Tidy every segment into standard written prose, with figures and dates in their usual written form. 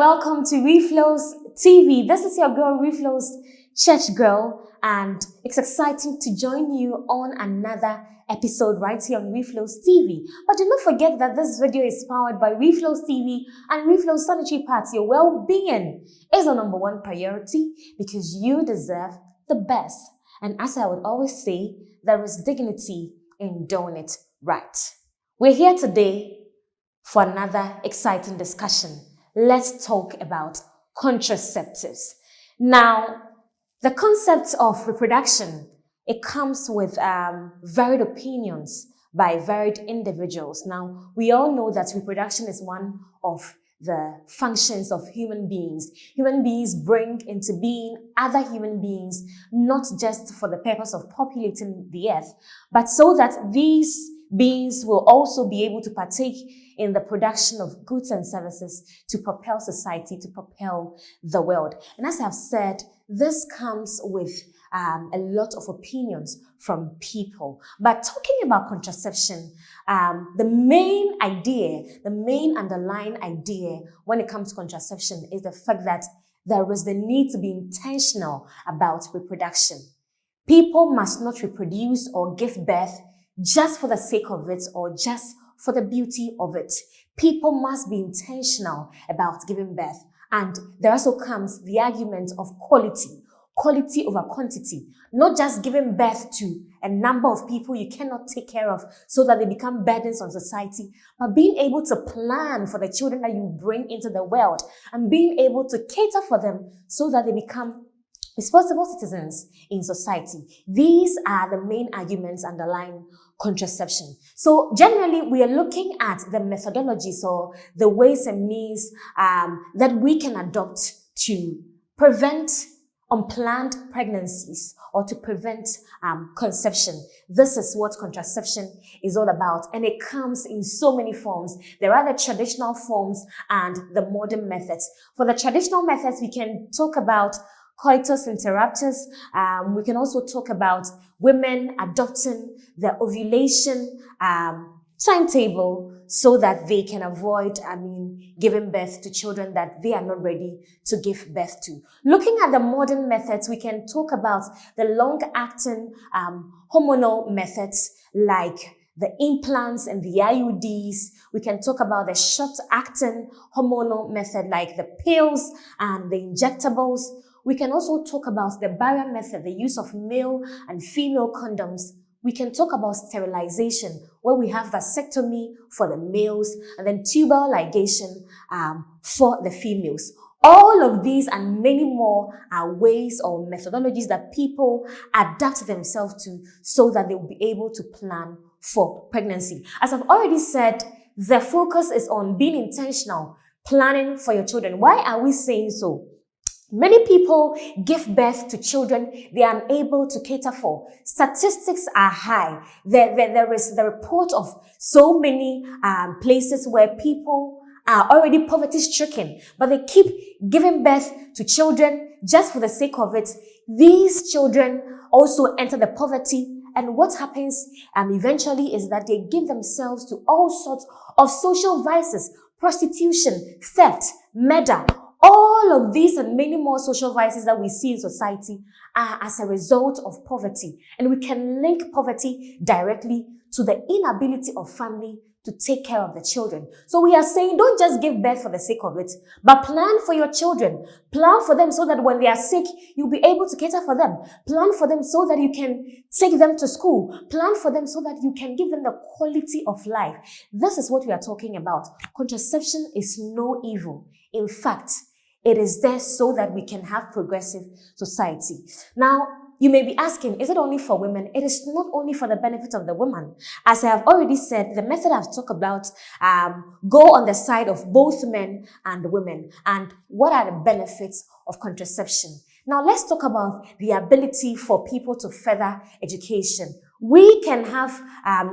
welcome to Reflo'S TV. This is your girl, Reflo'S church girl, and it's exciting to join you on another episode right here on Reflo'S TV. But do not forget that this video is powered by Reflo'S TV and Reflo'S Sanitary Pads. Your well-being is our number one priority because you deserve the best. And as I would always say, there is dignity in doing it right. We're here today for another exciting discussion. Let's talk about contraceptives. Now, the concept of reproduction, it comes with varied opinions by varied individuals. Now, we all know that reproduction is one of the functions of human beings. Human beings bring into being other human beings, not just for the purpose of populating the earth, but so that these beings will also be able to partake in the production of goods and services to propel society, to propel the world. And as I've said, this comes with a lot of opinions from people. But talking about contraception, the main underlying idea when it comes to contraception is the fact that there is the need to be intentional about reproduction. People must not reproduce or give birth just for the sake of it or just for the beauty of it. People must be intentional about giving birth. And there also comes the argument of quality over quantity, not just giving birth to a number of people you cannot take care of so that they become burdens on society, but being able to plan for the children that you bring into the world and being able to cater for them so that they become responsible citizens in society. These are the main arguments underlying contraception. So generally, we are looking at the methodologies or the ways and means that we can adopt to prevent unplanned pregnancies or to prevent conception. This is what contraception is all about, and it comes in so many forms. There are the traditional forms and the modern methods. For the traditional methods, we can talk about coitus interruptus. We can also talk about women adopting the ovulation timetable so that they can avoid, giving birth to children that they are not ready to give birth to. Looking at the modern methods, we can talk about the long-acting hormonal methods like the implants and the IUDs. We can talk about the short-acting hormonal method like the pills and the injectables. We can also talk about the barrier method, the use of male and female condoms. We can talk about sterilization, where we have vasectomy for the males and then tubal ligation for the females. All of these and many more are ways or methodologies that people adapt themselves to so that they will be able to plan for pregnancy. As I've already said, the focus is on being intentional, planning for your children. Why are we saying so? Many people give birth to children they are unable to cater for. Statistics are high. There is the report of so many places where people are already poverty-stricken, but they keep giving birth to children just for the sake of it. These children also enter the poverty, and what happens eventually is that they give themselves to all sorts of social vices, prostitution, theft, murder. All of these and many more social vices that we see in society are as a result of poverty. And we can link poverty directly to the inability of family to take care of the children. So we are saying don't just give birth for the sake of it, but plan for your children. Plan for them so that when they are sick, you'll be able to cater for them. Plan for them so that you can take them to school. Plan for them so that you can give them the quality of life. This is what we are talking about. Contraception is no evil. In fact, it is there so that we can have progressive society. Now, you may be asking, is it only for women? It is not only for the benefit of the woman. As I have already said, the method I've talked about go on the side of both men and women. And what are the benefits of contraception? Now, let's talk about the ability for people to further education. We can have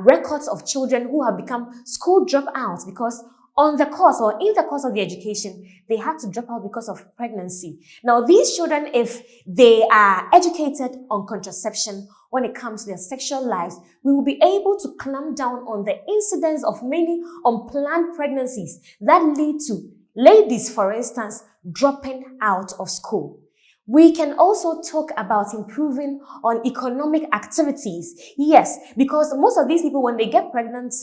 records of children who have become school dropouts because in the course of the education, they had to drop out because of pregnancy. Now, these children, if they are educated on contraception when it comes to their sexual lives, we will be able to clamp down on the incidence of many unplanned pregnancies that lead to Ladies, for instance, dropping out of school. We can also talk about improving on economic activities. Yes, because most of these people, when they get pregnant,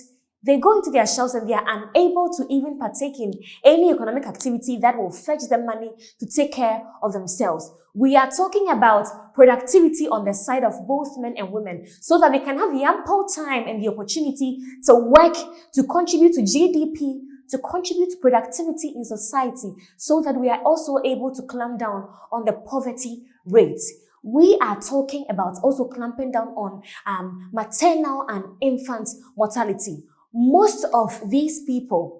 they go into their shelves and they are unable to even partake in any economic activity that will fetch them money to take care of themselves. We are talking about productivity on the side of both men and women so that they can have the ample time and the opportunity to work, to contribute to GDP, to contribute to productivity in society so that we are also able to clamp down on the poverty rates. We are talking about also clamping down on maternal and infant mortality. Most of these people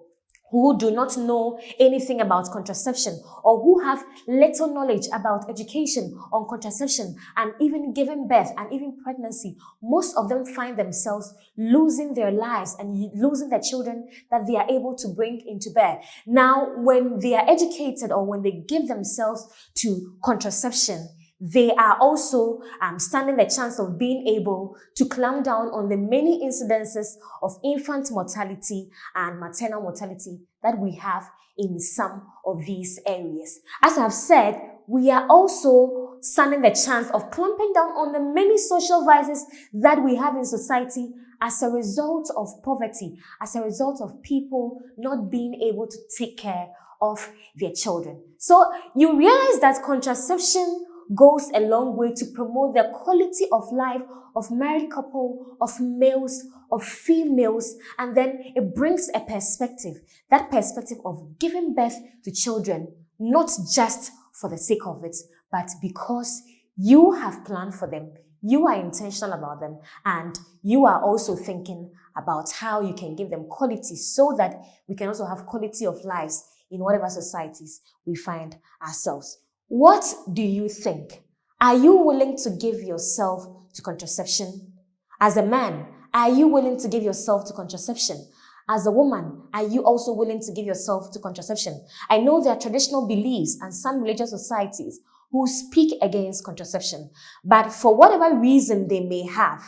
who do not know anything about contraception or who have little knowledge about education on contraception and even giving birth and even pregnancy, most of them find themselves losing their lives and losing their children that they are able to bring into bear. Now, when they are educated or when they give themselves to contraception, they are also standing the chance of being able to clamp down on the many incidences of infant mortality and maternal mortality that we have in some of these areas. As I've said, we are also standing the chance of clamping down on the many social vices that we have in society as a result of poverty, as a result of people not being able to take care of their children. So you realize that contraception goes a long way to promote the quality of life of married couple, of males, of females, and then it brings a perspective, that perspective of giving birth to children, not just for the sake of it, but because you have planned for them, you are intentional about them, and you are also thinking about how you can give them quality so that we can also have quality of lives in whatever societies we find ourselves. What do you think? Are you willing to give yourself to contraception? As a man, are you willing to give yourself to contraception? As a woman, are you also willing to give yourself to contraception? I know there are traditional beliefs and some religious societies who speak against contraception, but for whatever reason they may have,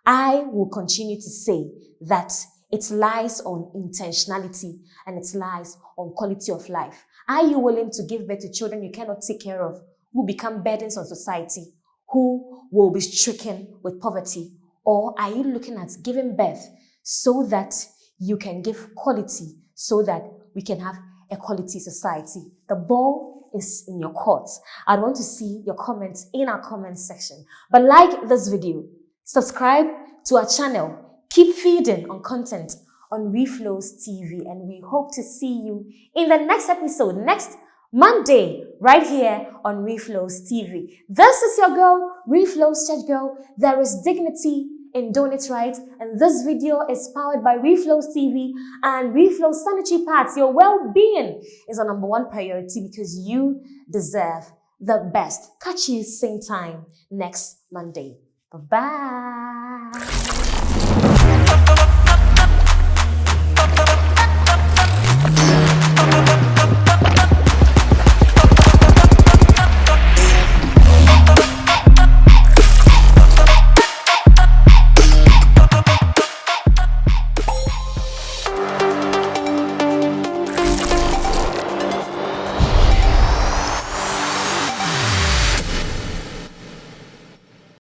I will continue to say that it lies on intentionality and it lies on quality of life. Are you willing to give birth to children you cannot take care of, who become burdens on society, who will be stricken with poverty? Or are you looking at giving birth so that you can give quality, so that we can have a quality society? The ball is in your court. I want to see your comments in our comments section. But like this video, subscribe to our channel, keep feeding on content on Reflo'S TV, and we hope to see you in the next episode, next Monday, right here on Reflo'S TV. This is your girl, Reflo'S Church Girl. There is dignity in doing it right, and this video is powered by Reflo'S TV and Reflo'S Sanitary Pads. Your well-being is our #1 priority because you deserve the best. Catch you same time next Monday. Bye-bye.